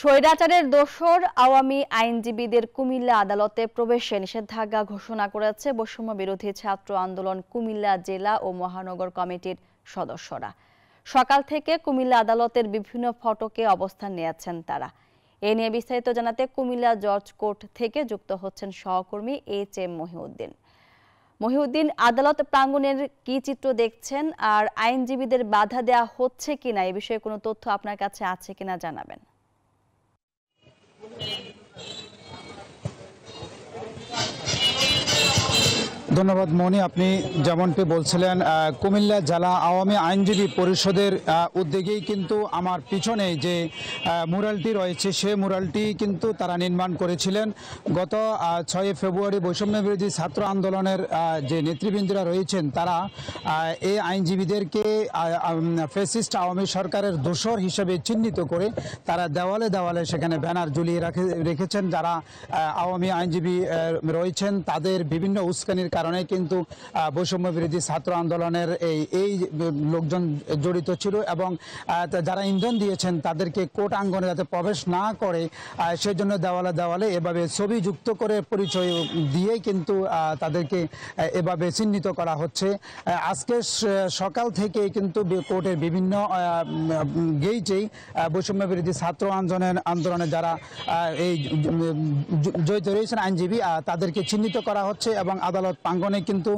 স্বৈরাচারের দোসর আওয়ামী আইনজীবীদের কুমিল্লা আদালতে প্রবেশে নিষেধাজ্ঞা ঘোষণা করেছে বৈষম্য বিরোধী ছাত্র আন্দোলন কুমিল্লা জেলা ও মহানগর কমিটির সদস্যরা। সকাল থেকে কুমিল্লা আদালতের বিভিন্ন ফটকে অবস্থান নিয়েছেন তারা। এ নিয়ে বিস্তারিত জানাতে কুমিল্লা জজ কোর্ট থেকে যুক্ত হচ্ছেন সহকর্মী HM মহিউদ্দিন। মহিউদ্দিন, আদালত প্রাঙ্গণের কি চিত্র দেখছেন আর আইনজীবীদের বাধা দেওয়া হচ্ছে কিনা এ বিষয়ে কোনো তথ্য আপনার কাছে আছে কিনা জানাবেন। ধন্যবাদ মনি, আপনি যেমনটি বলছিলেন কুমিল্লা জেলা আওয়ামী আইনজীবী পরিষদের উদ্যোগেই কিন্তু আমার পিছনে যে মুরালটি রয়েছে সে মুরালটি কিন্তু তারা নির্মাণ করেছিলেন গত 6 ফেব্রুয়ারি বৈষম্য বিরোধী ছাত্র আন্দোলনের যে নেতৃবৃন্দরা রয়েছেন তারা এই আইনজীবীদেরকে ফ্যাসিস্ট আওয়ামী সরকারের দোসর হিসেবে চিহ্নিত করে তারা দেওয়ালে দেওয়ালে সেখানে ব্যানার ঝুলিয়ে রেখেছেন। যারা আওয়ামী আইনজীবী রয়েছেন তাদের বিভিন্ন উস্কানির কারণে কিন্তু বৈষম্য বিরোধী ছাত্র আন্দোলনের এই লোকজন জড়িত ছিল এবং যারা ইন্ধন দিয়েছেন তাদেরকে কোর্ট আঙ্গনে যাতে প্রবেশ না করে সেজন্য দেওয়ালে দেওয়ালে এভাবে ছবি যুক্ত করে পরিচয় দিয়ে কিন্তু তাদেরকে এভাবে চিহ্নিত করা হচ্ছে। আজকে সকাল থেকে কিন্তু কোর্টের বিভিন্ন গেইটেই বৈষম্য বিরোধী ছাত্র আন্দোলনে যারা এই জড়িত রয়েছেন আইনজীবী তাদেরকে চিহ্নিত করা হচ্ছে এবং আদালত প্রাঙ্গণে কিন্তু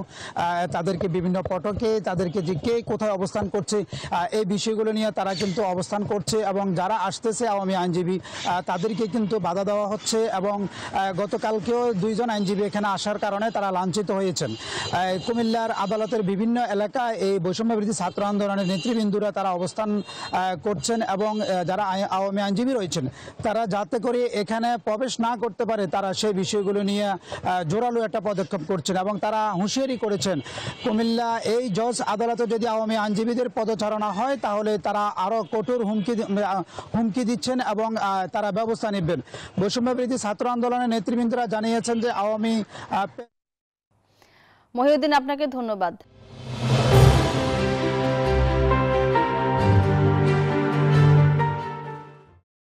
তাদেরকে বিভিন্ন পটকে তাদেরকে যে কে কোথায় অবস্থান করছে এই বিষয়গুলো নিয়ে তারা কিন্তু অবস্থান করছে এবং যারা আসতেছে আওয়ামী আইনজীবী তাদেরকে কিন্তু বাধা দেওয়া হচ্ছে এবং গতকালকেও 2 জন আইনজীবী এখানে আসার কারণে তারা লাঞ্ছিত হয়েছেন। কুমিল্লার আদালতের বিভিন্ন এলাকায় এই বৈষম্য বিরোধী ছাত্র আন্দোলনের নেতৃবৃন্দরা তারা অবস্থান করছেন এবং যারা আওয়ামী আইনজীবী রয়েছেন তারা যাতে করে এখানে প্রবেশ না করতে পারে তারা সেই বিষয়গুলো নিয়ে জোরালো একটা পদক্ষেপ করছেন এবং তারা হুঁশিয়ারি করেছেন কুমিল্লা এই জজ আদালতে যদি আওয়ামী আইনজীবীদের পদচারণা হয় তাহলে তারা আরও কঠোর হুমকি দিচ্ছেন এবং তারা ব্যবস্থা নেবেন। বৈষম্য বিরোধী ছাত্র আন্দোলনের নেতৃবৃন্দরা জানিয়েছেন যে আওয়ামী মহিউদ্দিন, আপনাকে ধন্যবাদ।